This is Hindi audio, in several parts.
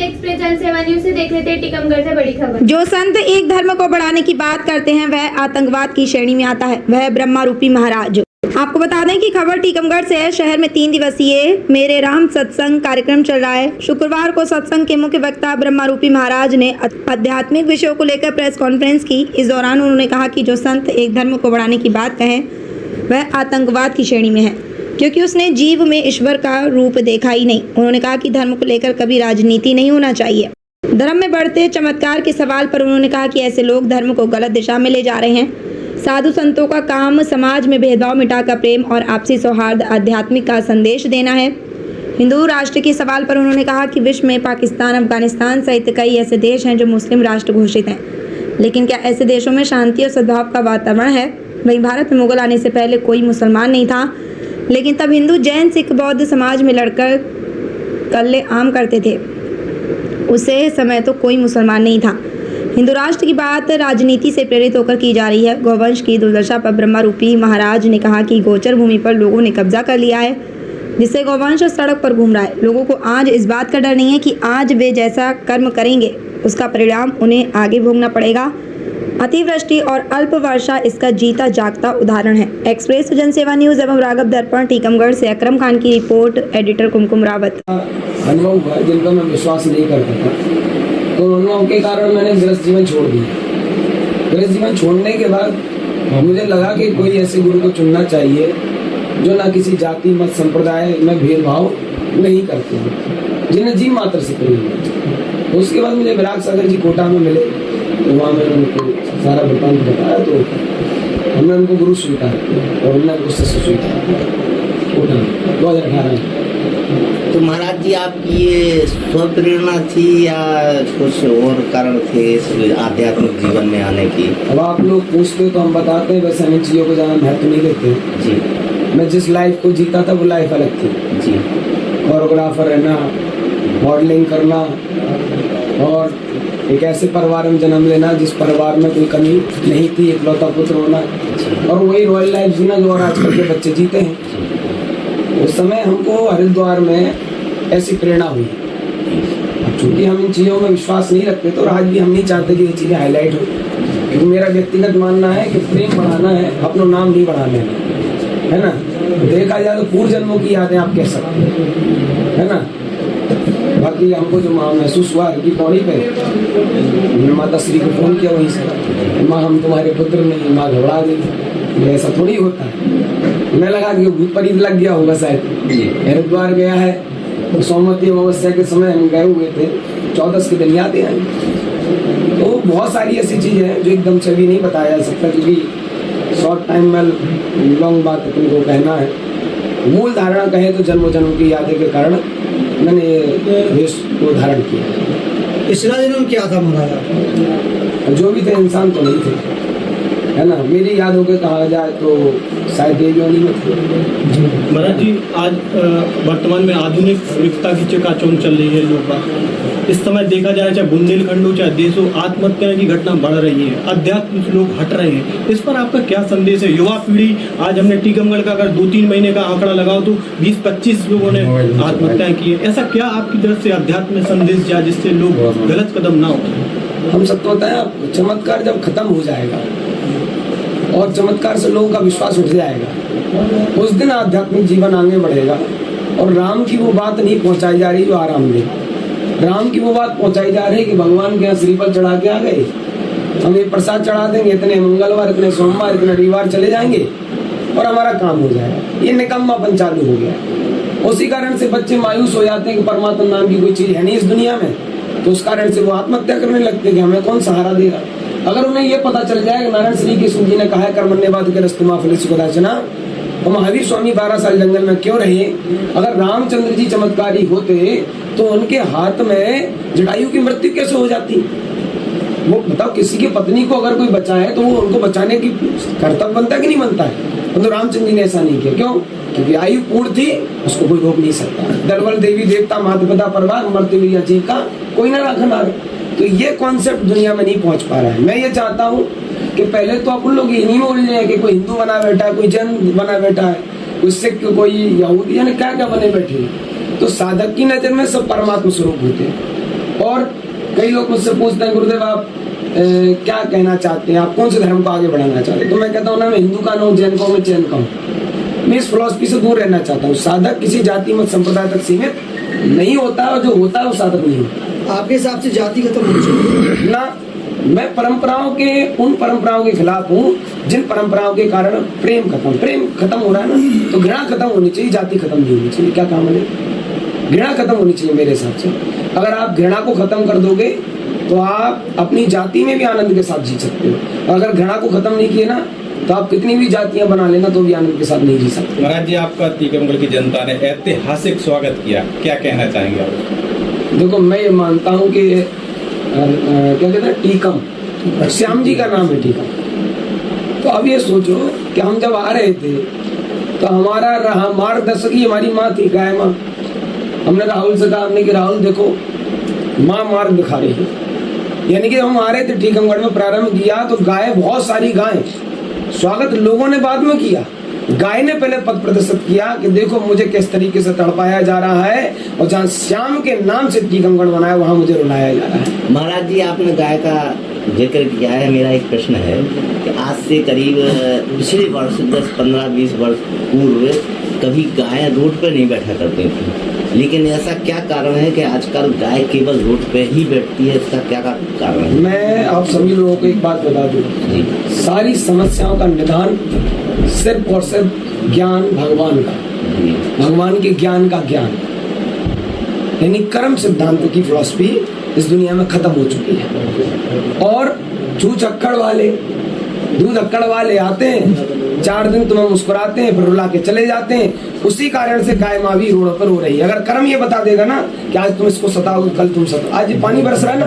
एक्सप्रेस जनसेवा न्यूज से देख लेते हैं टीकमगढ़ से बड़ी खबर। जो संत एक धर्म को बढ़ाने की बात करते हैं वह आतंकवाद की श्रेणी में आता है, वह ब्रह्मा रूपी महाराज। आपको बता दें कि खबर टीकमगढ़ से है। शहर में 3 दिवसीय मेरे राम सत्संग कार्यक्रम चल रहा है। शुक्रवार को सत्संग के मुख्य वक्ता ब्रह्मा रूपी महाराज ने आध्यात्मिक विषयों को लेकर प्रेस कॉन्फ्रेंस की। इस दौरान उन्होंने कहा कि जो संत एक धर्म को बढ़ाने की बात कहें वह आतंकवाद की श्रेणी में है, क्योंकि उसने जीव में ईश्वर का रूप देखा ही नहीं। उन्होंने कहा कि धर्म को लेकर कभी राजनीति नहीं होना चाहिए। धर्म में बढ़ते चमत्कार के सवाल पर उन्होंने कहा कि ऐसे लोग धर्म को गलत दिशा में ले जा रहे हैं। साधु संतों का काम समाज में भेदभाव मिटाकर प्रेम और आपसी सौहार्द आध्यात्मिक का संदेश देना है। हिंदू राष्ट्र के सवाल पर उन्होंने कहा कि विश्व में पाकिस्तान, अफगानिस्तान सहित कई ऐसे देश हैं जो मुस्लिम राष्ट्र घोषित हैं, लेकिन क्या ऐसे देशों में शांति और सद्भाव का वातावरण है? वहीं भारत में मुगल आने से पहले कोई मुसलमान नहीं था, लेकिन तब हिंदू, जैन, सिख, बौद्ध समाज में लड़कर कल्ले आम करते थे। उसे समय तो कोई मुसलमान नहीं था। हिंदू राष्ट्र की बात राजनीति से प्रेरित होकर की जा रही है। गौवंश की दुर्दशा पर ब्रह्मा रूपी महाराज ने कहा कि गोचर भूमि पर लोगों ने कब्जा कर लिया है, जिससे गौवंश सड़क पर घूम रहा है। लोगों को आज इस बात का डर नहीं है कि आज वे जैसा कर्म करेंगे उसका परिणाम उन्हें आगे भोगना पड़ेगा। अतिवृष्टि और अल्प वर्षा इसका जीता जागता उदाहरण है। एक्सप्रेस जनसेवा न्यूज एवं राघव दर्पण टीकमगढ़ से अकरम खान की रिपोर्ट, एडिटर कुमकुम रावत। अनुभव हुआ जिनका मैं विश्वास नहीं करता था, तो अनुभव के कारण मैंने गृहस्थ जीवन छोड़ दिया। गृहस्थ जीवन छोड़ने के बाद मुझे लगा कि कोई ऐसे गुरु को चुनना चाहिए जो ना किसी जाति, मत, संप्रदाय में भेदभाव नहीं करते हैं, जिन्हें जीव मात्र से प्रेम। उसके बाद मुझे विराग सागर जी कोटा में मिले, तो वहाँ मैंने उनको सारा वृत्तांत बताया, तो हमने उनको गुरु स्वीकार किया और उन्होंने उससे स्वीकार किया कोटा में 2018। तो महाराज जी, आपकी ये स्वप्रेरणा थी या कुछ और कारण थे इस आध्यात्मिक जीवन में आने की? अब आप लोग पूछते हो तो हम बताते हैं, वैसे हम इन चीज़ों को ज़्यादा महत्व नहीं देते जी। मैं जिस लाइफ को जीता था वो लाइफ अलग थी जी। कोरियोग्राफर रहना, मॉडलिंग करना और एक ऐसे परिवार में जन्म लेना जिस परिवार में कोई कमी नहीं थी, इकलौता पुत्र होना और वही रॉयल लाइफ जीना जो और आजकल के बच्चे जीते हैं। उस समय हमको हरिद्वार में ऐसी प्रेरणा हुई। चूँकि हम इन चीज़ों में विश्वास नहीं रखते, तो आज भी हम नहीं चाहते कि ये चीज़ें हाईलाइट हो, क्योंकि मेरा व्यक्तिगत मानना है कि प्रेम बढ़ाना है, अपना नाम नहीं बढ़ाना है ना। देखा जाए तो पूर्व जन्मों की यादें आप कह सकते है ना। बाकी हमको जो महसूस हुआ कि पौड़ी पे माता श्री को फोन किया वहीं से, माँ हम तुम्हारे पुत्र नहीं, माँ घबरा गई। ऐसा थोड़ी होता है। मैं लगा कि भूत प्रेत लग गया होगा शायद। हरिद्वार गया है तो सोमवती अमावस्या के समय हम गए हुए थे, 14 के दिन याद है। तो बहुत सारी ऐसी चीज़ें हैं जो एकदम से भी नहीं बताया जा सकता, क्योंकि शॉर्ट टाइम में लॉन्ग बात अपन को कहना है। मूल धारणा कहे तो जन्मों जन्म की यादें के कारण मैंने वेश को धारण किया। पिछला जन्म क्या था महाराज? जो भी थे इंसान तो नहीं थे, है ना। मेरी यादों के कहा जाए तो शायद देवी योनि में थे। महाराज जी, आज वर्तमान में आधुनिक विकता की चकाचौंध चल रही है लोग। इस समय देखा जाए चाहे बुंदेलखंड हो चाहे देश हो, आत्महत्याएं की घटना बढ़ रही है, अध्यात्म से लोग हट रहे हैं। इस पर आपका क्या संदेश है? युवा पीढ़ी, आज हमने टीकमगढ़ का अगर 2-3 महीने का आंकड़ा लगाओ तो 20-25 लोगों ने आत्महत्याएं की है। ऐसा क्या आपकी तरफ से अध्यात्म में संदेश दिया जिससे लोग गलत कदम ना उठाएं? हम सबको बताएं, चमत्कार जब खत्म हो जाएगा और चमत्कार से लोगों का विश्वास उठ जाएगा, उस दिन आध्यात्मिक जीवन आगे बढ़ेगा। और राम की वो बात नहीं पहुंचाई जा रही जो आराम दे। राम की वो बात पहुंचाई जा रही है कि भगवान के यहाँ श्रीफल चढ़ा के आ गए, हम ये प्रसाद चढ़ा देंगे, इतने मंगलवार, इतने सोमवार, इतने रविवार चले जाएंगे और हमारा काम हो जाएगा। ये निकम्मापन चालू हो गया। उसी कारण से बच्चे मायूस हो जाते हैं कि परमात्मा नाम की कोई चीज है नहीं इस दुनिया में, तो उस कारण से वो आत्महत्या करने लगते हैं कि हमें कौन सहारा देगा। अगर उन्हें ये पता चल जाए कि नारायण श्री कृष्ण जी ने कहा है कर्मण्येवाधिकारस्ते के रस्तुमा फलेषु कदाचन, और महावीर स्वामी 12 साल जंगल में क्यों रहे? अगर रामचंद्र जी चमत्कारी होते तो उनके हाथ में जटायु की मृत्यु कैसे हो जाती? वो बताओ, किसी की पत्नी को अगर कोई बचाए तो वो उनको बचाने की कर्तव्य बनता है कि नहीं बनता है? तो रामचंद्र जी ने ऐसा नहीं किया। क्यों? क्योंकि आयु पूर्ण थी, उसको कोई रोक नहीं सकता। दरबल देवी देवता माता पिता परिवार मृत्यु जीव का कोई ना रखना। तो ये कॉन्सेप्ट दुनिया में नहीं पहुंच पा रहा है। मैं ये चाहता हूँ कि पहले तो अपन लोग इन्हीं में उलझे हैं कि कोई हिंदू बना बैठा है, कोई जैन बना बैठा है, कोई सिख, कोई यहूदी, यानी क्या क्या बने बैठे हैं। तो साधक की नजर में सब परमात्मा स्वरूप होते हैं। और कई लोग मुझसे पूछते हैं गुरुदेव आप क्या कहना चाहते हैं, आप कौन से धर्म को आगे बढ़ाना चाहते हैं? तो मैं कहता हूँ ना, मैं हिंदू का ना हूँ, जैन का हूँ, मैं चैन का हूँ। मैं इस फिलॉसफी से दूर रहना चाहता हूँ। साधक किसी जाति मत संप्रदाय तक सीमित नहीं होता है, और जो होता है वो साधक नहीं होता। आपके हिसाब से जाति खत्म होनी चाहिए ना, मैं परंपराओं के उन परंपराओं के खिलाफ हूँ जिन परंपराओं के कारण प्रेम खत्म हो रहा है ना, तो घृणा खत्म होनी चाहिए, जाति खत्म नहीं होनी चाहिए। क्या काम है? घृणा खत्म होनी चाहिए मेरे हिसाब से। अगर आप घृणा को खत्म कर दोगे तो आप अपनी जाति में भी आनंद के साथ जी सकते हो। अगर घृणा को खत्म नहीं किए ना, तो आप कितनी भी जातियां बना लेना तो भी आनंद के साथ नहीं जी सकते। महाराज जी, आपका टीकमगढ़ की जनता ने ऐतिहासिक स्वागत किया, क्या कहना चाहेंगे आप? देखो, मैं ये मानता हूँ कि क्या कहते हैं, टीकम श्याम जी का नाम है टीकम। तो अब ये सोचो कि हम जब आ रहे थे तो हमारा मार्गदर्शक ही हमारी माँ थी, गाय माँ। हमने राहुल से कहा, हमने कि राहुल देखो, माँ मार्ग दिखा रही है। यानी कि हम आ रहे थे टीकमगढ़ में, प्रारंभ किया तो गाय, बहुत सारी गाय, स्वागत लोगों ने बाद में किया, गाय ने पहले पथ प्रदर्शित किया कि देखो मुझे किस तरीके से तड़पाया जा रहा है, और जहाँ श्याम के नाम से टीकमगढ़ बनाया वहां मुझे रुलाया जा रहा है। महाराज जी, आपने गाय का जिक्र किया है। मेरा एक प्रश्न है कि आज से करीब पिछले वर्ष 10, 15, 20 वर्ष पूर्व कभी गाय रोड पर नहीं बैठा करती थी, लेकिन ऐसा क्या कारण है कि आजकल गाय केवल रोड पे ही बैठती है? इसका क्या कारण है? मैं आप सभी लोगों को एक बात बता दूं, सारी समस्याओं का निदान सिर्फ और सिर्फ ज्ञान भगवान का, भगवान के ज्ञान का ज्ञान, यानी कर्म सिद्धांत की फिलॉसफी इस दुनिया में खत्म हो चुकी है। और दूध अक्कड़ वाले आते हैं, 4 दिन तुम्हें मुस्कुराते हैं, फिर रुला के चले जाते हैं। उसी कारण से गाय माँ भी रोड पर हो रही है। अगर कर्म ये बता देगा ना कि आज तुम इसको सताओ, कल तुम सताओ। आज पानी बरस रहा है ना,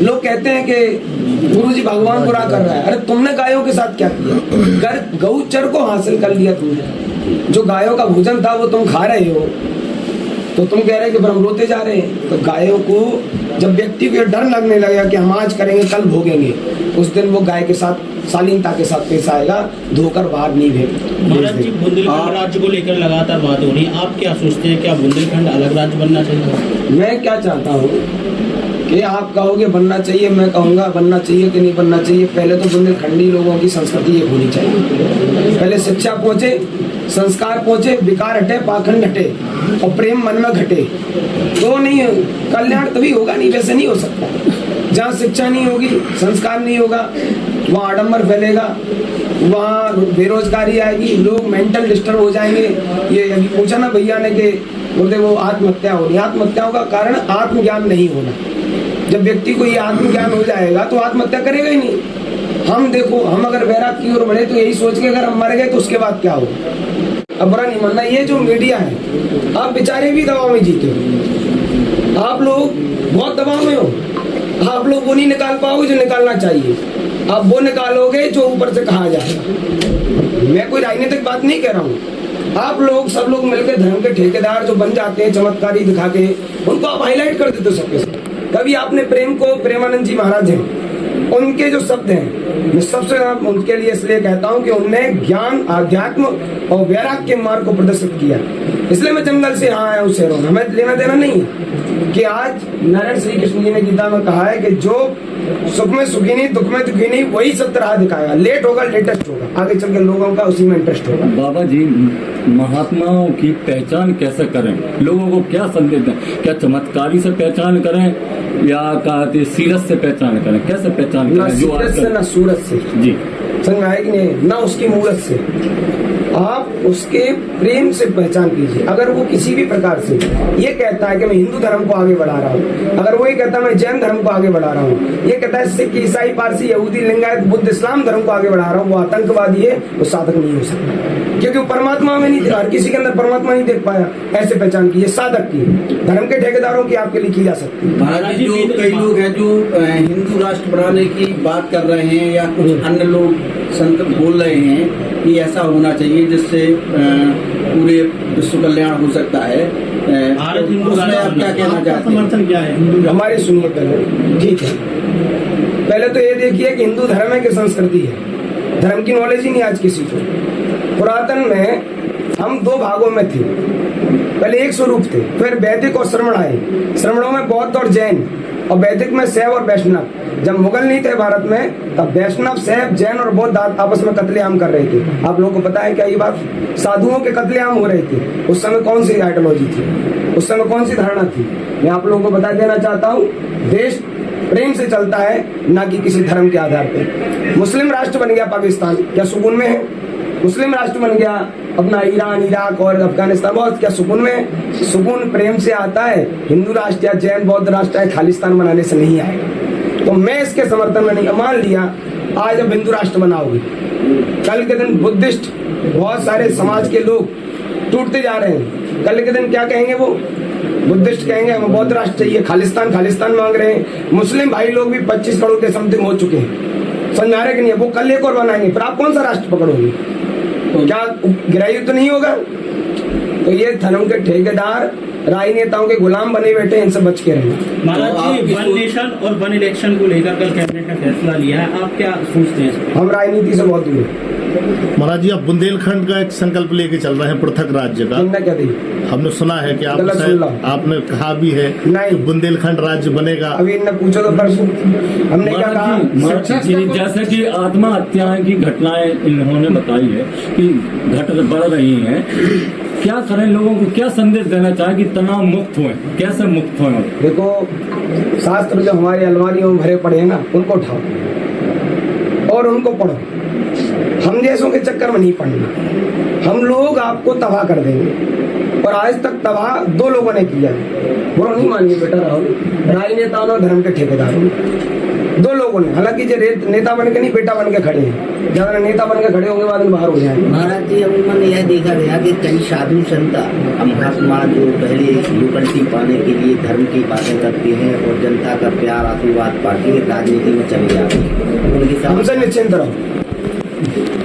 लोग कहते हैं कि गुरुजी भगवान बुरा कर रहा है। अरे तुमने गायों के साथ क्या किया? गौचर को हासिल कर लिया तुमने, जो गायों का भोजन था वो तुम खा रहे हो, तो तुम कह रहे हैं कि हम रोते जा रहे हैं। तो गायों को जब व्यक्ति को डर लगने लगेगा कि हम आज करेंगे कल भोगेंगे, उस दिन वो गाय के साथ शालीनता के साथ पेश आएगा, धोकर बाहर नहीं भेज। महाराज जी, बुंदेलखंड राज्य को लेकर लगातार बात हो रही है, आप क्या सोचते हैं, क्या बुंदेलखंड अलग राज्य बनना चाहिए? मैं क्या चाहता हूँ कि आप कहोगे बनना चाहिए, मैं कहूँगा बनना चाहिए कि नहीं बनना चाहिए। पहले तो बुंदेलखंडी लोगों की संस्कृति ये होनी चाहिए। पहले शिक्षा पहुँचे, संस्कार पहुँचे, विकार हटे, पाखंड हटे और प्रेम मन में घटे, तो नहीं कल्याण तभी होगा, नहीं वैसे नहीं हो सकता। जहाँ शिक्षा नहीं होगी, संस्कार नहीं होगा, वहाँ आडंबर फैलेगा, वहाँ बेरोजगारी आएगी, लोग मेंटल डिस्टर्ब हो जाएंगे। ये अभी पूछा ना भैया ने कि बोलते वो आत्महत्या हो रही, आत्महत्याओं का कारण आत्मज्ञान नहीं होना। जब व्यक्ति को ये आत्मज्ञान हो जाएगा तो आत्महत्या करेगा ही नहीं। हम देखो, हम अगर वैराग की ओर बढ़े तो यही सोच के अगर हम मर गए तो उसके बाद क्या होगा। अब बुरा नहीं मानना, ये जो मीडिया है, आप बेचारे भी दबाव में जीते हो, आप लोग बहुत दबाव में हो। आप लोग वो नहीं निकाल पाओगे जो निकालना चाहिए, आप वो निकालोगे जो ऊपर से कहा जाएगा। मैं कोई राजनीतिक बात नहीं कह रहा हूँ। आप लोग सब लोग मिलकर धर्म के ठेकेदार जो बन जाते हैं चमत्कारी दिखा के, उनको आप हाईलाइट कर देते हो सबके साथ। कभी आपने प्रेम को, प्रेमानंद जी महाराज हैं, उनके जो शब्द हैं, मैं सबसे उनके लिए इसलिए कहता हूँ कि उनने ज्ञान, आध्यात्म और वैराग्य के मार्ग को प्रदर्शित किया। इसलिए मैं जंगल से यहाँ आया हूँ शहरों में। हमें लेना देना नहीं है कि आज नारायण श्री कृष्ण जी ने गीता में कहा है कि जो सुख में सुखी नहीं, दुख में दुखी नहीं, वही सत्य राह दिखाएगा। लेट होगा, लेटेस्ट होगा, आगे चल के लोगों का उसी में इंटरेस्ट होगा। बाबा जी, महात्माओं की पहचान कैसे करें? लोगों को क्या संदेश दें? क्या चमत्कारी से पहचान करें या कहते सीरत से पहचान करें? कैसे पहचान ना करें? सीरत से ना सूरत से जी समझ में आए कि नहीं? ना उसकी मूरत से, आप उसके प्रेम से पहचान कीजिए। अगर वो किसी भी प्रकार से ये कहता है कि मैं हिंदू धर्म को आगे बढ़ा रहा हूँ, अगर वो ये कहता है मैं जैन धर्म को आगे बढ़ा रहा हूँ, ये कहता है सिख, ईसाई, पारसी, यहूदी, लिंगायत, बुद्ध, इस्लाम धर्म को आगे बढ़ा रहा हूँ, वो आतंकवादी है, वो साधक नहीं हो सकता, क्योंकि वो परमात्मा में नहीं, हर किसी के अंदर परमात्मा नहीं देख पाया। ऐसे पहचान कीजिए साधक की, धर्म के ठेकेदारों की आपके लिए की जा सकती है। महाराज जी, जो कई लोग हैं जो हिंदू राष्ट्र बनाने की बात कर रहे हैं या कुछ अन्य लोग संत बोल रहे हैं कि ऐसा होना चाहिए जिससे पूरे विश्व कल्याण हो सकता है, भारत हिंदू उसमें आप क्या कहना चाहते हैं? समर्थन क्या है हिंदू? हमारी सुनिए पहले, ठीक है, पहले तो ये देखिए कि हिंदू धर्म है कि संस्कृति है। धर्म की नॉलेज ही नहीं आज किसी को। पुरातन में हम 2 भागों में थे, पहले एक स्वरूप थे, फिर वैदिक और श्रमण आए। श्रमणों में बौद्ध और जैन, और वैदिक में शैव और वैष्णव। जब मुगल नहीं थे भारत में, तब वैष्णव, शैव, जैन और बौद्ध आपस में कत्लेआम कर रहे थे। आप लोगों को पता है क्या ये बात? साधुओं के कत्लेआम हो रहे थे। उस समय कौन सी आइडियोलॉजी थी, उस समय कौन सी धारणा थी? मैं आप लोगों को बता देना चाहता हूँ, देश प्रेम से चलता है, ना कि किसी धर्म के आधार पर। मुस्लिम राष्ट्र बन गया पाकिस्तान, क्या सुकून में है? मुस्लिम राष्ट्र बन गया अपना ईरान, इराक और अफगानिस्तान, बहुत क्या सुकून में? सुकून प्रेम से आता है। हिंदू राष्ट्र या जैन बौद्ध राष्ट्र है, खालिस्तान बनाने से नहीं आएगा। तो मैं इसके समर्थन में नहीं। मान लिया आज अब हिंदू राष्ट्र बनाओगे, कल के दिन बुद्धिस्ट बहुत सारे समाज के लोग टूटते जा रहे हैं, कल के दिन क्या कहेंगे? वो बुद्धिस्ट कहेंगे हमें बौद्ध राष्ट्र चाहिए, खालिस्तान खालिस्तान मांग रहे हैं। मुस्लिम भाई लोग भी 25 करोड़ के समथिंग हो चुके हैं, समझा रहे कि नहीं? वो कल एक और बनाएंगे, फिर आप कौन सा राष्ट्र पकड़ोगे? तो क्या गिराई तो नहीं होगा? तो ये धर्म के ठेकेदार, राजनेताओं के गुलाम बने बैठे, इनसे बच के रहना। महाराज जी, वन नेशन और वन इलेक्शन को लेकर कल कैबिनेट ने फैसला लिया है, आप क्या सोचते हैं? हम राजनीति से बहुत दूर हैं। महाराज जी, आप बुंदेलखंड का एक संकल्प लेके चल रहे हैं, पृथक राज्य का। क्या दी? हमने सुना है कि आपने कहा भी है नहीं, कि बुंदेलखंड राज्य बनेगा। अभी इन्हें पूछो तो परसों हमने क्या कहा? जैसे कि आत्महत्याएं की घटनाएं इन्होंने बताई है कि बढ़ रही हैं, क्या करें? लोगों को क्या संदेश देना चाहे कि तनाव मुक्त हुए, कैसे मुक्त हुए? देखो, शास्त्र जो हमारी अलमारियों में भरे पड़े हैं ना, उनको उठाओ और उनको पढ़ो। हम जैसों के चक्कर में नहीं पड़ना। हम लोग आपको तबाह कर देंगे, और आज तक तबाह 2 लोगों ने किया है। बुरा नहीं मानिए बेटा राहुल, राजनेताओं और धर्म के ठेकेदारों ने, 2 लोगों ने। हालांकि जो नेता बन के नहीं, बेटा बन के खड़े हैं। ज्यादा नेता बन के खड़े होंगे, बाद में बाहर हो जाएंगे। महाराज जी, अमूमन यह देखा गया कि कई साधु संत महात्मा जो पहले लोकल्टी पाने के लिए धर्म की बातें करते हैं और जनता का प्यार आशीर्वाद पाके राजनीति में चले जाते हैं। हमसे निश्चिंत रहो,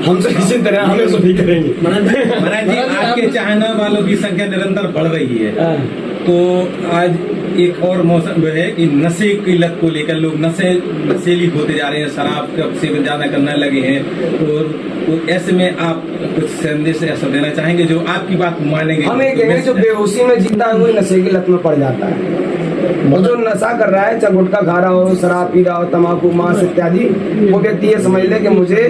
हमसे निश्चिंत रहे, हमें सभी करेंगे। महाराज जी, आपके चाहने वालों की संख्या निरंतर बढ़ रही है, तो आज एक और मौसम है कि नशे की लत को लेकर लोग नशेली होते जा रहे हैं, शराब का सेवन ज्यादा करने लगे हैं। तो ऐसे में आप कुछ संदेश ऐसा देना चाहेंगे जो आपकी बात मानेंगे? हमें कहेंगे जो बेहोशी में जीता है वही नशे की लत में पड़ जाता है। और जो नशा कर रहा है, चाहे गुटखा खा रहा हो, शराब पी रहा हो, तम्बाकू, मांस इत्यादि, वो व्यक्ति ये समझ ले कि मुझे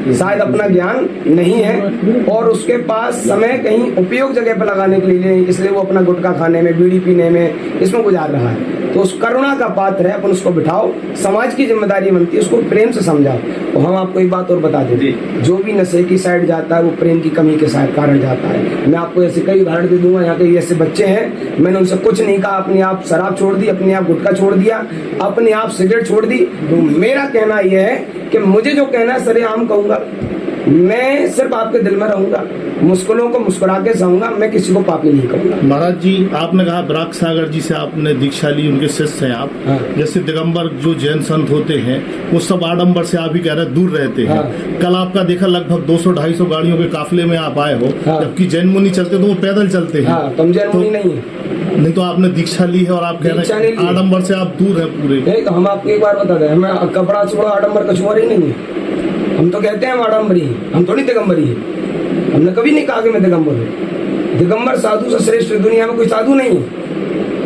शायद अपना ज्ञान नहीं है और उसके पास समय कहीं उपयोग जगह पर लगाने के लिए, इसलिए वो अपना गुटखा खाने में, बीड़ी पीने में, इसमें गुजार रहा है। तो उस करुणा का पात्र है, अपन उसको बिठाओ, समाज की जिम्मेदारी बनती है, उसको प्रेम से समझाओ। तो हम आपको एक बात और बता दें, जो भी नशे की साइड जाता है वो प्रेम की कमी के साथ कारण जाता है। मैं आपको ऐसे कई उदाहरण दे दूंगा। यहाँ के ऐसे बच्चे हैं, मैंने उनसे कुछ नहीं कहा, अपने आप शराब छोड़ दी, अपने आप गुटखा छोड़ दिया, अपने आप सिगरेट छोड़ दी। तो मेरा कहना यह है कि मुझे जो कहना है सरेआम कहूंगा, मैं सिर्फ आपके दिल में रहूंगा, मुश्किलों को मुस्कुरा के सहूंगा, मैं किसी को पापी नहीं कहूंगा। महाराज जी, आपने कहा बराक सागर जी से आपने दीक्षा ली, उनके शिष्य हैं आप। हाँ। जैसे दिगंबर जो जैन संत होते हैं, वो सब आडम्बर से आप ही कह रहे दूर रहते हैं। हाँ। कल आपका देखा लगभग 200-250 गाड़ियों के काफिले में आप आए हो। हाँ। जबकि जैन मुनि चलते तो वो पैदल चलते हैं। हाँ, तुम जैन मुनि नहीं है। नहीं तो आपने दीक्षा ली है और आप कह रहे हैं आडम्बर से आप दूर है पूरे। नहीं तो हम आपको एक बार बता दें, हमें कपड़ा छोड़ा आडम्बर कछुआ ही नहीं है। हम तो कहते हैं हम आडम्बरी हैं, हम थोड़ी दिगंबरी है। हमने कभी नहीं कहा कि मैं दिगंबर हूँ। दिगंबर साधु से श्रेष्ठ दुनिया में कोई साधु नहीं है।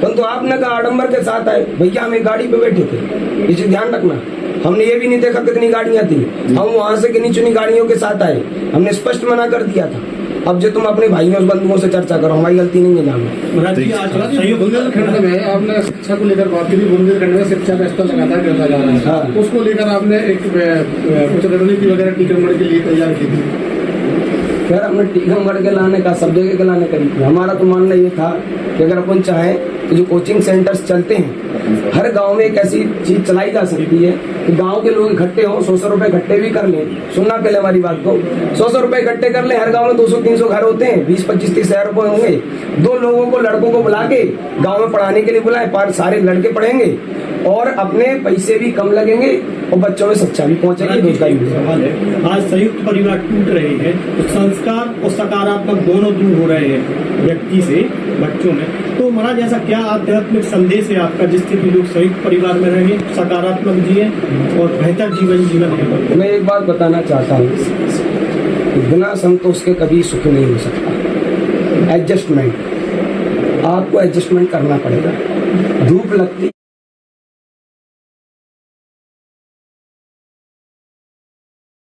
परंतु आपने कहा आडम्बर के साथ आए, भैया हम एक गाड़ी पे बैठे थे, इसे ध्यान रखना। हमने ये भी नहीं देखा कितनी गाड़ियां थी, हम वहां से गिनी चुनी गाड़ियों के साथ आए, हमने स्पष्ट मना कर दिया था। अब जो तुम अपने भाइयों बंधुओं से चर्चा करो, हमारी गलती नहीं है जाना। बुंदेलखंड में आपने शिक्षा को लेकर बात की, बुंदेलखंड में शिक्षा का स्तर लगातार गिरता जा रहा है। हाँ। उसको लेकर आपने एक कुछ रणनीति वगैरह टीकमगढ़ के लिए तैयार की थी। खैर, हमने टीकमगढ़ के लाने का, सब जगह के लाने का नहीं। हमारा तो मानना ये था कि अगर अपन चाहें तो जो कोचिंग सेंटर्स चलते हैं, हर गांव में एक ऐसी चीज चलाई जा सकती है कि गांव के लोग इकट्ठे हों, 100 रुपए इकट्ठे भी कर लें। सुनना पहले हमारी बात को, 100 रुपए इकट्ठे कर लें। हर गांव में 200-300 घर होते हैं, 20-25-30 हजार रुपए होंगे। 2 लोगों को, लड़कों को बुला के गाँव में पढ़ाने के लिए बुलाए, पर सारे लड़के पढ़ेंगे और अपने पैसे भी कम लगेंगे और बच्चों में शिक्षा भी पहुंचेगी, रोजगार भी। आज संयुक्त परिवार टूट रहे हैं, तो संस्कार और सकारात्मक दोनों दूर हो रहे हैं व्यक्ति से, बच्चों में। तो महाराज, ऐसा क्या आध्यात्मिक संदेश है आपका जिससे कि लोग संयुक्त परिवार में रहें, सकारात्मक जिए और बेहतर जीवन है? मैं एक बात बताना चाहता हूँ, बिना संतोष के कभी सुख नहीं हो सकता। एडजस्टमेंट, आपको एडजस्टमेंट करना पड़ेगा। धूप लगती